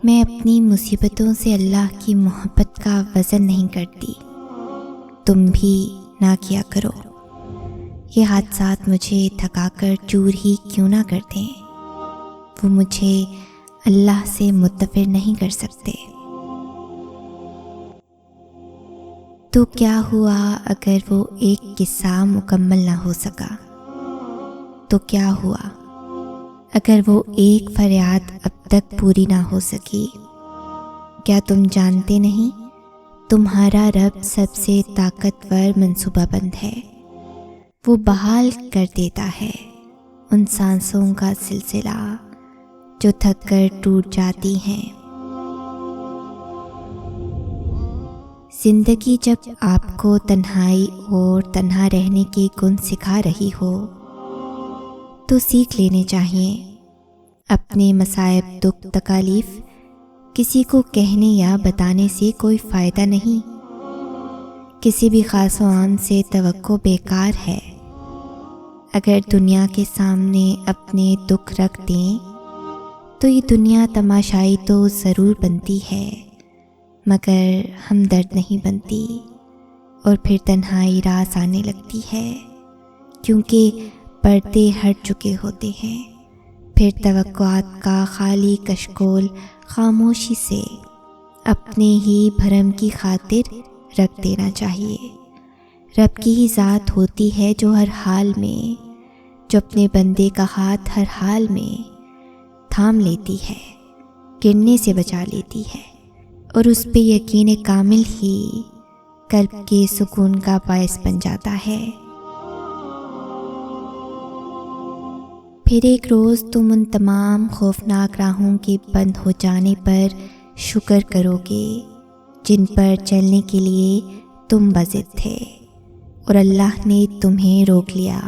میں اپنی مصیبتوں سے اللہ کی محبت کا وزن نہیں کرتی، تم بھی نہ کیا کرو۔ یہ حادثات مجھے تھکا کر چور ہی کیوں نہ کر دیں، وہ مجھے اللہ سے متفر نہیں کر سکتے۔ تو کیا ہوا اگر وہ ایک قصہ مکمل نہ ہو سکا؟ تو کیا ہوا اگر وہ ایک فریاد اب تک پوری نہ ہو سکی؟ کیا تم جانتے نہیں تمہارا رب سب سے طاقتور منصوبہ بند ہے، وہ بحال کر دیتا ہے ان سانسوں کا سلسلہ جو تھک کر ٹوٹ جاتی ہیں۔ زندگی جب آپ کو تنہائی اور تنہا رہنے کے گن سکھا رہی ہو تو سیکھ لینے چاہیے۔ اپنے مصائب، دکھ، تکالیف کسی کو کہنے یا بتانے سے کوئی فائدہ نہیں، کسی بھی خاص و عام سے توقع بیکار ہے۔ اگر دنیا کے سامنے اپنے دکھ رکھ دیں تو یہ دنیا تماشائی تو ضرور بنتی ہے مگر ہمدرد نہیں بنتی، اور پھر تنہائی راس آنے لگتی ہے کیونکہ پردے ہٹ چکے ہوتے ہیں۔ پھر توقعات کا خالی کشکول خاموشی سے اپنے ہی بھرم کی خاطر رکھ دینا چاہیے۔ رب کی ہی ذات ہوتی ہے جو ہر حال میں، جو اپنے بندے کا ہاتھ ہر حال میں تھام لیتی ہے، گرنے سے بچا لیتی ہے، اور اس پہ یقین کامل ہی قلب کے سکون کا باعث بن جاتا ہے۔ پھر ایک روز تم ان تمام خوفناک راہوں کے بند ہو جانے پر شکر کرو گے جن پر چلنے کے لیے تم بضد تھے اور اللہ نے تمہیں روک لیا۔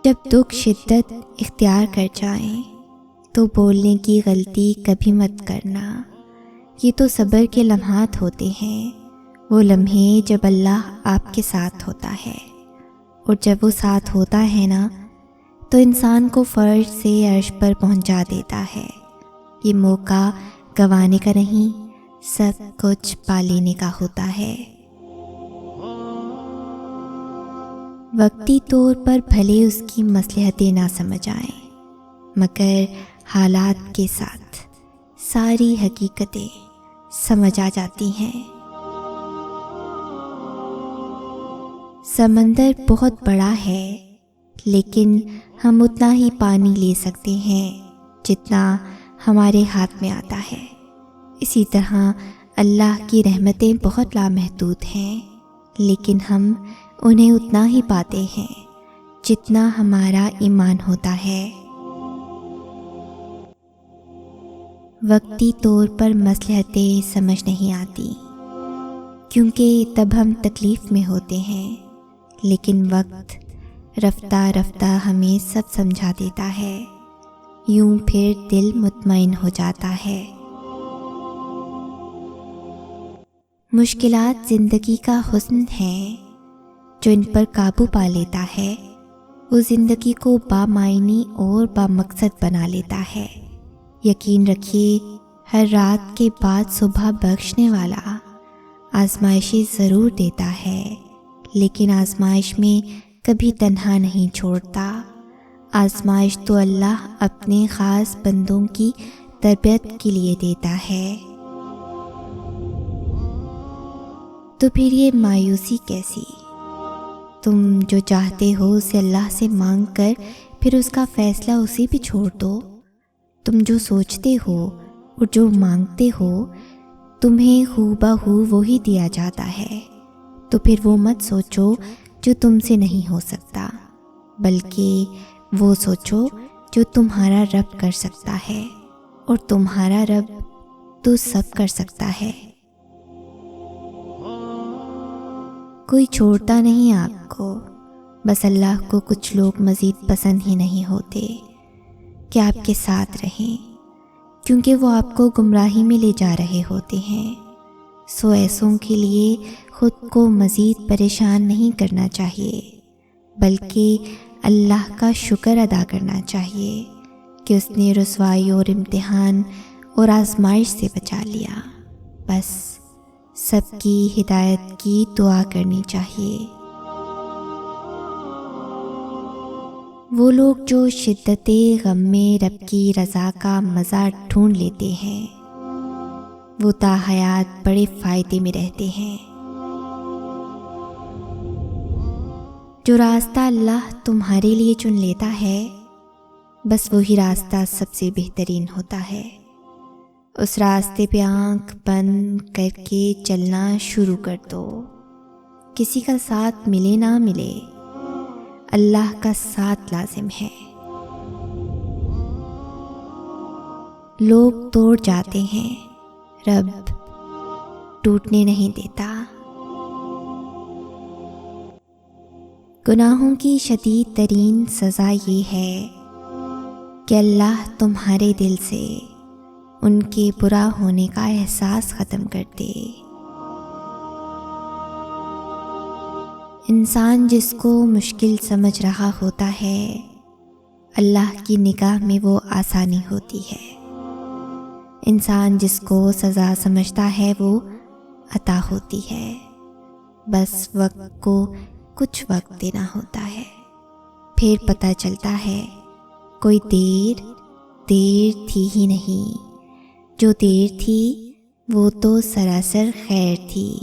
جب دکھ شدت اختیار کر جائیں تو بولنے کی غلطی کبھی مت کرنا۔ یہ تو صبر کے لمحات ہوتے ہیں، وہ لمحے جب اللہ آپ کے ساتھ ہوتا ہے، اور جب وہ ساتھ ہوتا ہے نا تو انسان کو فرش سے عرش پر پہنچا دیتا ہے۔ یہ موقع گنوانے کا نہیں، سب کچھ پا لینے کا ہوتا ہے۔ وقتی طور پر بھلے اس کی مصلحتیں نہ سمجھ آئیں مگر حالات کے ساتھ ساری حقیقتیں سمجھ آ جاتی ہیں۔ سمندر بہت بڑا ہے لیکن ہم اتنا ہی پانی لے سکتے ہیں جتنا ہمارے ہاتھ میں آتا ہے۔ اسی طرح اللہ کی رحمتیں بہت لامحدود ہیں لیکن ہم انہیں اتنا ہی پاتے ہیں جتنا ہمارا ایمان ہوتا ہے۔ وقتی طور پر مصلحتیں سمجھ نہیں آتی کیونکہ تب ہم تکلیف میں ہوتے ہیں، لیکن وقت رفتہ رفتہ ہمیں سب سمجھا دیتا ہے، یوں پھر دل مطمئن ہو جاتا ہے۔ مشکلات زندگی کا حسن ہے جو ان پر قابو پا لیتا ہے، وہ زندگی کو بامعنی اور بامقصد بنا لیتا ہے۔ یقین رکھیے ہر رات کے بعد صبح بخشنے والا آزمائشیں ضرور دیتا ہے لیکن آزمائش میں کبھی تنہا نہیں چھوڑتا۔ آزمائش تو اللہ اپنے خاص بندوں کی تربیت کے لیے دیتا ہے۔ تو پھر یہ مایوسی کیسی؟ تم جو چاہتے ہو اسے اللہ سے مانگ کر پھر اس کا فیصلہ اسی پہ چھوڑ دو۔ تم جو سوچتے ہو اور جو مانگتے ہو تمہیں ہو بہو وہی دیا جاتا ہے، تو پھر وہ مت سوچو جو تم سے نہیں ہو سکتا، بلکہ وہ سوچو جو تمہارا رب کر سکتا ہے، اور تمہارا رب تو سب کر سکتا ہے۔ کوئی چھوڑتا نہیں آپ کو، بس اللہ کو کچھ لوگ مزید پسند ہی نہیں ہوتے کہ آپ کے ساتھ رہیں، کیونکہ وہ آپ کو گمراہی میں لے جا رہے ہوتے ہیں۔ سو ایسوں کے لیے خود کو مزید پریشان نہیں کرنا چاہیے، بلکہ اللہ کا شکر ادا کرنا چاہیے کہ اس نے رسوائی اور امتحان اور آزمائش سے بچا لیا۔ بس سب کی ہدایت کی دعا کرنی چاہیے۔ وہ لوگ جو شدت غم میں رب کی رضا کا مزہ ڈھونڈ لیتے ہیں وہ تا حیات بڑے فائدے میں رہتے ہیں۔ جو راستہ اللہ تمہارے لیے چن لیتا ہے بس وہی راستہ سب سے بہترین ہوتا ہے۔ اس راستے پہ آنکھ بند کر کے چلنا شروع کر دو۔ کسی کا ساتھ ملے نہ ملے، اللہ کا ساتھ لازم ہے۔ لوگ توڑ جاتے ہیں، رب ٹوٹنے نہیں دیتا۔ گناہوں کی شدید ترین سزا یہ ہے کہ اللہ تمہارے دل سے ان کے برا ہونے کا احساس ختم کر دے۔ انسان جس کو مشکل سمجھ رہا ہوتا ہے اللہ کی نگاہ میں وہ آسانی ہوتی ہے۔ انسان جس کو سزا سمجھتا ہے وہ عطا ہوتی ہے۔ بس وقت کو کچھ وقت دینا ہوتا ہے، پھر پتہ چلتا ہے کوئی دیر تھی ہی نہیں، جو دیر تھی وہ تو سراسر خیر تھی۔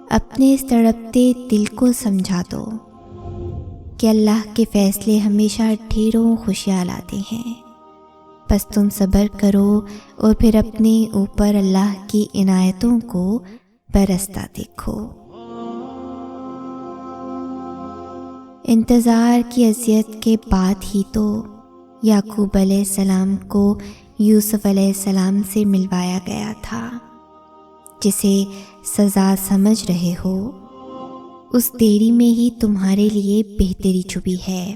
اپنے اس تڑپتے دل کو سمجھا دو کہ اللہ کے فیصلے ہمیشہ ڈھیروں خوشیاں لاتے ہیں۔ بس تم صبر کرو اور پھر اپنے اوپر اللہ کی عنایتوں کو برستا دیکھو۔ انتظار کی اذیت کے بعد ہی تو یعقوب علیہ السلام کو یوسف علیہ السلام سے ملوایا گیا تھا۔ جسے سزا سمجھ رہے ہو اس دیری میں ہی تمہارے لیے بہتری چھپی ہے۔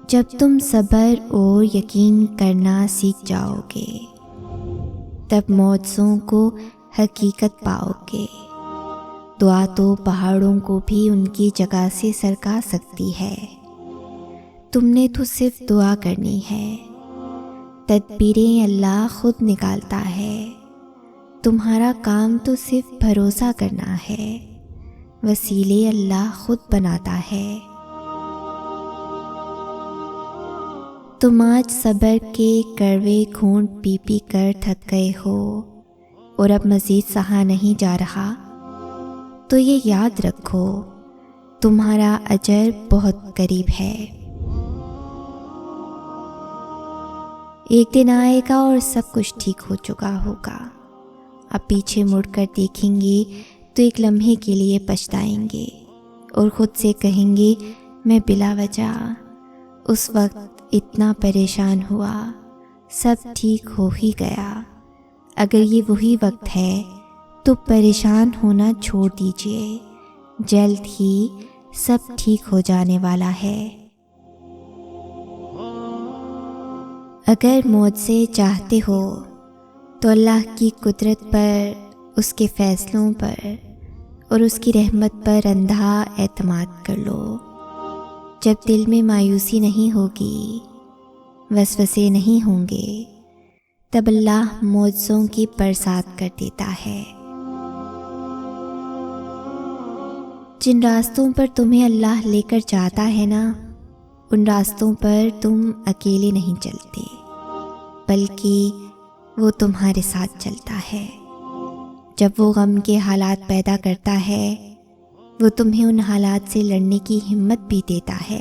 جب تم صبر اور یقین کرنا سیکھ جاؤ گے تب معجزوں کو حقیقت پاؤ گے۔ دعا تو پہاڑوں کو بھی ان کی جگہ سے سرکا سکتی ہے۔ تم نے تو صرف دعا کرنی ہے، تدبیریں اللہ خود نکالتا ہے۔ تمہارا کام تو صرف بھروسہ کرنا ہے، وسیلے اللہ خود بناتا ہے۔ تم آج صبر کے کڑوے گھونٹ پی پی کر تھک گئے ہو اور اب مزید سہا نہیں جا رہا، تو یہ یاد رکھو تمہارا اجر بہت قریب ہے۔ ایک دن آئے گا اور سب کچھ ٹھیک ہو چکا ہوگا۔ اب پیچھے مڑ کر دیکھیں گے تو ایک لمحے کے لیے پچھتائیں گے اور خود سے کہیں گے میں بلا وجہ اس وقت اتنا پریشان ہوا، سب ٹھیک ہو ہی گیا۔ اگر یہ وہی وقت ہے تو پریشان ہونا چھوڑ دیجئے، جلد ہی سب ٹھیک ہو جانے والا ہے۔ اگر معجزے چاہتے ہو تو اللہ کی قدرت پر، اس کے فیصلوں پر اور اس کی رحمت پر اندھا اعتماد کر لو۔ جب دل میں مایوسی نہیں ہوگی، وسوسے نہیں ہوں گے، تب اللہ معجزوں کی برسات کر دیتا ہے۔ جن راستوں پر تمہیں اللہ لے کر جاتا ہے نا، ان راستوں پر تم اکیلے نہیں چلتے، بلکہ وہ تمہارے ساتھ چلتا ہے۔ جب وہ غم کے حالات پیدا کرتا ہے، وہ تمہیں ان حالات سے لڑنے کی ہمت بھی دیتا ہے۔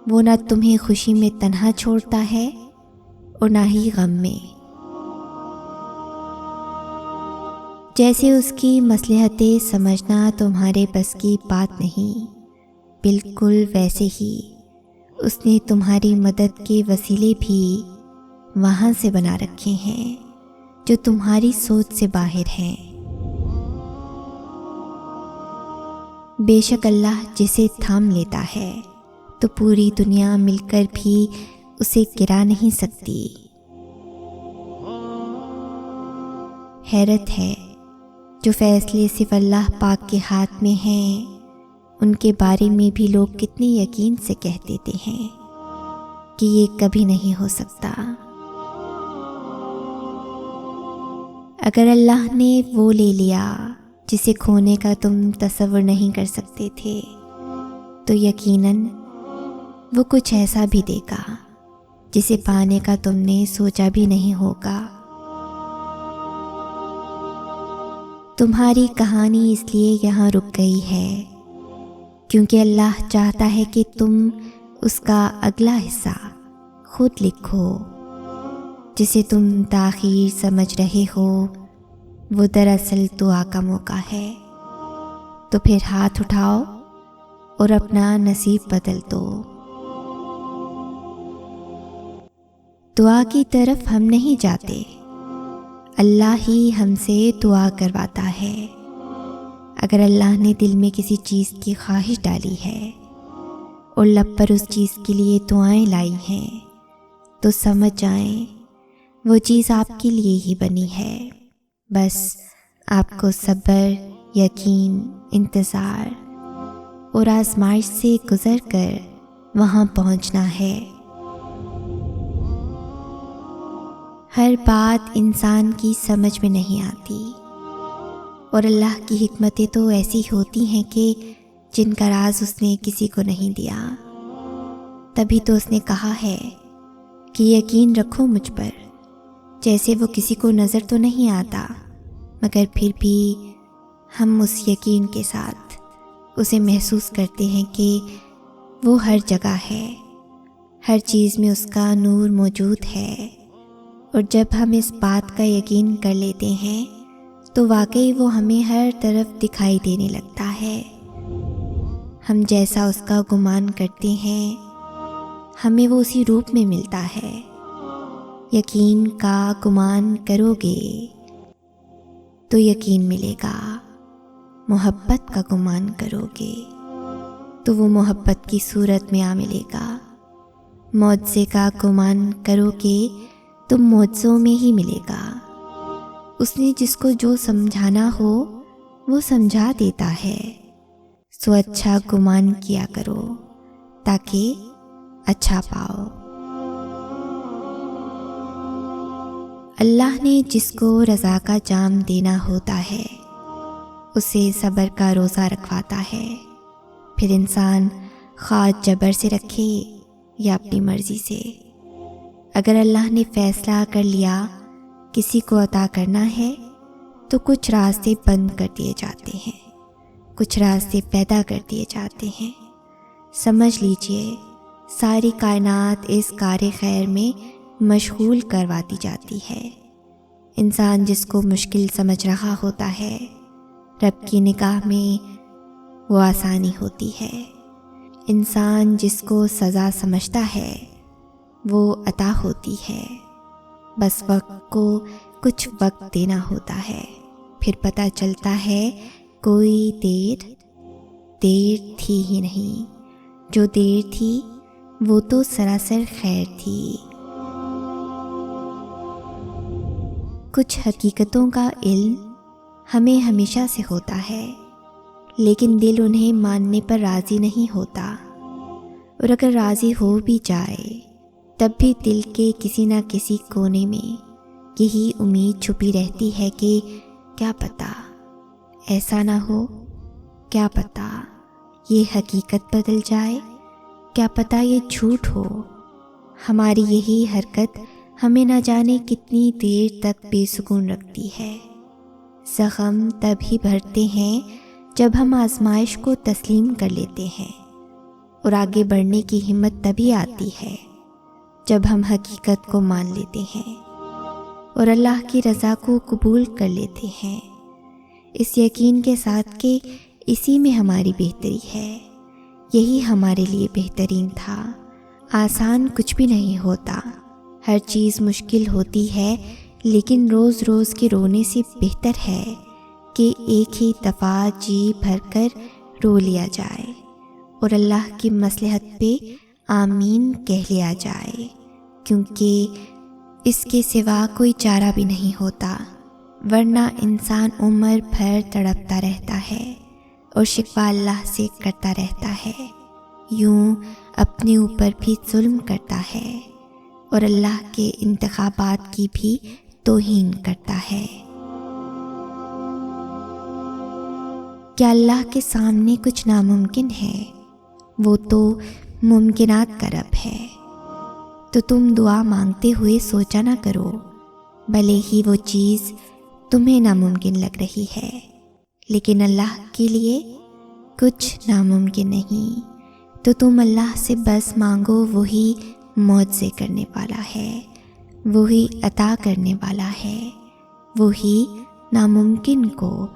وہ نہ تمہیں خوشی میں تنہا چھوڑتا ہے اور نہ ہی غم میں۔ جیسے اس کی مصلحتیں سمجھنا تمہارے بس کی بات نہیں، بالکل ویسے ہی اس نے تمہاری مدد کے وسیلے بھی وہاں سے بنا رکھے ہیں جو تمہاری سوچ سے باہر ہیں۔ بے شک اللہ جسے تھام لیتا ہے تو پوری دنیا مل کر بھی اسے گرا نہیں سکتی۔ حیرت ہے جو فیصلے صرف اللہ پاک کے ہاتھ میں ہیں، ان کے بارے میں بھی لوگ کتنے یقین سے کہہ دیتے ہیں کہ یہ کبھی نہیں ہو سکتا۔ اگر اللہ نے وہ لے لیا جسے کھونے کا تم تصور نہیں کر سکتے تھے، تو یقیناً وہ کچھ ایسا بھی دے گا جسے پانے کا تم نے سوچا بھی نہیں ہوگا۔ تمہاری کہانی اس لیے یہاں رک گئی ہے کیونکہ اللہ چاہتا ہے کہ تم اس کا اگلا حصہ خود لکھو۔ جسے تم تاخیر سمجھ رہے ہو وہ دراصل دعا کا موقع ہے۔ تو پھر ہاتھ اٹھاؤ اور اپنا نصیب بدل دو۔ دعا کی طرف ہم نہیں جاتے، اللہ ہی ہم سے دعا کرواتا ہے۔ اگر اللہ نے دل میں کسی چیز کی خواہش ڈالی ہے اور لب پر اس چیز کے لیے دعائیں لائی ہیں تو سمجھ جائیں وہ چیز آپ کے لیے ہی بنی ہے۔ بس آپ کو صبر، یقین، انتظار اور آزمائش سے گزر کر وہاں پہنچنا ہے۔ ہر بات انسان کی سمجھ میں نہیں آتی، اور اللہ کی حکمتیں تو ایسی ہوتی ہیں کہ جن کا راز اس نے کسی کو نہیں دیا۔ تبھی تو اس نے کہا ہے کہ یقین رکھو مجھ پر، جیسے وہ کسی کو نظر تو نہیں آتا مگر پھر بھی ہم اس یقین کے ساتھ اسے محسوس کرتے ہیں کہ وہ ہر جگہ ہے، ہر چیز میں اس کا نور موجود ہے۔ اور جب ہم اس بات کا یقین کر لیتے ہیں تو واقعی وہ ہمیں ہر طرف دکھائی دینے لگتا ہے۔ ہم جیسا اس کا گمان کرتے ہیں ہمیں وہ اسی روپ میں ملتا ہے۔ یقین کا گمان کرو گے تو یقین ملے گا، محبت کا گمان کرو گے تو وہ محبت کی صورت میں آ ملے گا، معجزے کا گمان کرو گے تو معجزوں میں ہی ملے گا۔ اس نے جس کو جو سمجھانا ہو وہ سمجھا دیتا ہے، سو اچھا گمان کیا کرو تاکہ اچھا پاؤ۔ اللہ نے جس کو رضا کا جام دینا ہوتا ہے اسے صبر کا روزہ رکھواتا ہے، پھر انسان خواہ جبر سے رکھے یا اپنی مرضی سے۔ اگر اللہ نے فیصلہ کر لیا کسی کو عطا کرنا ہے تو کچھ راستے بند کر دیے جاتے ہیں، کچھ راستے پیدا کر دیے جاتے ہیں۔ سمجھ لیجئے ساری کائنات اس کار خیر میں مشغول کرواتی جاتی ہے۔ انسان جس کو مشکل سمجھ رہا ہوتا ہے رب کی نگاہ میں وہ آسانی ہوتی ہے۔ انسان جس کو سزا سمجھتا ہے وہ عطا ہوتی ہے۔ بس وقت کو کچھ وقت دینا ہوتا ہے، پھر پتہ چلتا ہے کوئی دیر تھی ہی نہیں، جو دیر تھی وہ تو سراسر خیر تھی۔ کچھ حقیقتوں کا علم ہمیں ہمیشہ سے ہوتا ہے لیکن دل انہیں ماننے پر راضی نہیں ہوتا، اور اگر راضی ہو بھی جائے تب بھی دل کے کسی نہ کسی کونے میں یہی امید چھپی رہتی ہے کہ کیا پتہ ایسا نہ ہو، کیا پتہ یہ حقیقت بدل جائے، کیا پتہ یہ جھوٹ ہو۔ ہماری یہی حرکت ہمیں نہ جانے کتنی دیر تک بے سکون رکھتی ہے۔ زخم تب ہی بھرتے ہیں جب ہم آزمائش کو تسلیم کر لیتے ہیں، اور آگے بڑھنے کی ہمت تبھی آتی ہے جب ہم حقیقت کو مان لیتے ہیں اور اللہ کی رضا کو قبول کر لیتے ہیں، اس یقین کے ساتھ کہ اسی میں ہماری بہتری ہے، یہی ہمارے لیے بہترین تھا۔ آسان کچھ بھی نہیں ہوتا، ہر چیز مشکل ہوتی ہے، لیکن روز روز کے رونے سے بہتر ہے کہ ایک ہی دفعہ جی بھر کر رو لیا جائے اور اللہ کی مصلحت پہ آمین کہہ لیا جائے، کیونکہ اس کے سوا کوئی چارہ بھی نہیں ہوتا، ورنہ انسان عمر بھر تڑپتا رہتا ہے، اور شکوہ اللہ سے کرتا رہتا ہے، یوں اپنے اوپر بھی ظلم کرتا ہے اور اللہ کے انتخابات کی بھی توہین کرتا ہے۔ کیا اللہ کے سامنے کچھ ناممکن ہے؟ وہ تو ممکنات کا رب ہے۔ تو تم دعا مانگتے ہوئے سوچا نہ کرو، بھلے ہی وہ چیز تمہیں ناممکن لگ رہی ہے، لیکن اللہ کے لیے کچھ ناممکن نہیں۔ تو تم اللہ سے بس مانگو، وہی معجزے کرنے والا ہے، وہی عطا کرنے والا ہے، وہی ناممکن کو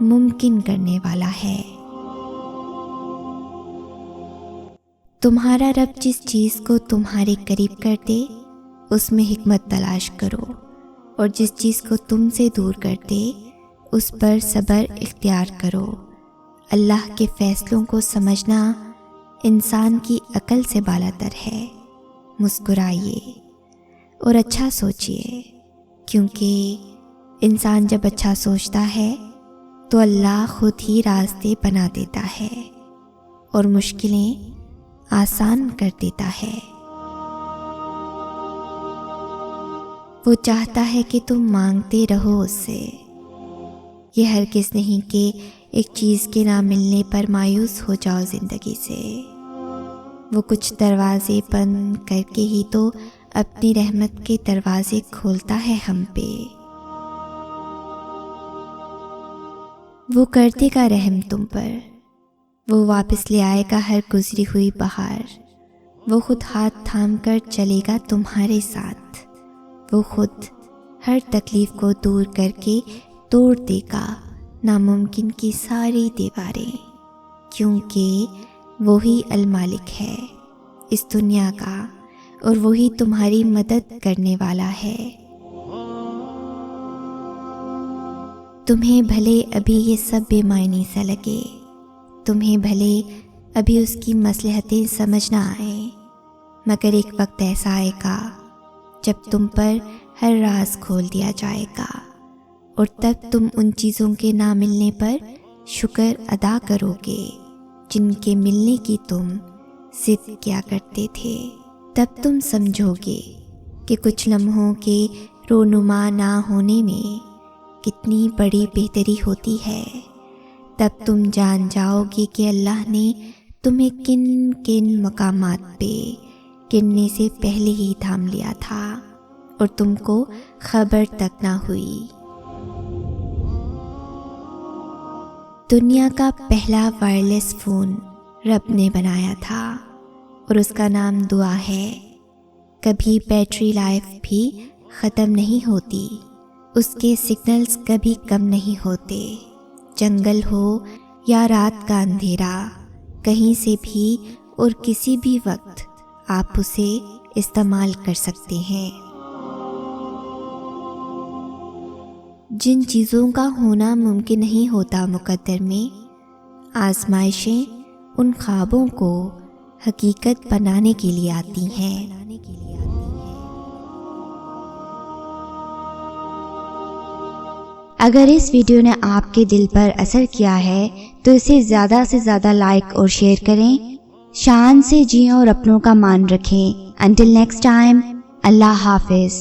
ممکن کرنے والا ہے۔ تمہارا رب جس چیز کو تمہارے قریب کر دے اس میں حکمت تلاش کرو، اور جس چیز کو تم سے دور کر دے اس پر صبر اختیار کرو۔ اللہ کے فیصلوں کو سمجھنا انسان کی عقل سے بالا تر ہے۔ مسکرائیے اور اچھا سوچئے، کیونکہ انسان جب اچھا سوچتا ہے تو اللہ خود ہی راستے بنا دیتا ہے اور مشکلیں آسان کر دیتا ہے۔ وہ چاہتا ہے کہ تم مانگتے رہو اس سے۔ یہ ہرگز نہیں کہ ایک چیز کے نہ ملنے پر مایوس ہو جاؤ زندگی سے۔ وہ کچھ دروازے بند کر کے ہی تو اپنی رحمت کے دروازے کھولتا ہے ہم پہ۔ وہ کر دے گا رحم تم پر، وہ واپس لے آئے گا ہر گزری ہوئی بہار، وہ خود ہاتھ تھام کر چلے گا تمہارے ساتھ، وہ خود ہر تکلیف کو دور کر کے توڑ دے گا ناممکن کی ساری دیواریں، کیونکہ وہی المالک ہے اس دنیا کا اور وہی تمہاری مدد کرنے والا ہے۔ تمہیں بھلے ابھی یہ سب بے معنی سا لگے، تمہیں بھلے ابھی اس کی مصلحتیں سمجھ نہ آئیں، مگر ایک وقت ایسا آئے گا جب تم پر ہر راز کھول دیا جائے گا، اور تب تم ان چیزوں کے نہ ملنے پر شکر ادا کرو گے جن کے ملنے کی تم ضد کیا کرتے تھے۔ تب تم سمجھو گے کہ کچھ لمحوں کے رونما نہ ہونے میں کتنی بڑی بہتری ہوتی ہے۔ تب تم جان جاؤ گے کہ اللہ نے تمہیں کن کن مقامات پہ گرنے سے پہلے ہی تھام لیا تھا اور تم کو خبر تک نہ ہوئی۔ دنیا کا پہلا وائرلیس فون رب نے بنایا تھا اور اس کا نام دعا ہے۔ کبھی بیٹری لائف بھی ختم نہیں ہوتی، اس کے سگنلز کبھی کم نہیں ہوتے۔ جنگل ہو یا رات کا اندھیرا، کہیں سے بھی اور کسی بھی وقت آپ اسے استعمال کر سکتے ہیں۔ جن چیزوں کا ہونا ممکن نہیں ہوتا مقدر میں، آزمائشیں ان خوابوں کو حقیقت بنانے کے لیے آتی ہیں۔ اگر اس ویڈیو نے آپ کے دل پر اثر کیا ہے تو اسے زیادہ سے زیادہ لائک اور شیئر کریں۔ شان سے جئیں اور اپنوں کا مان رکھیں۔ انٹل نیکسٹ ٹائم، اللہ حافظ۔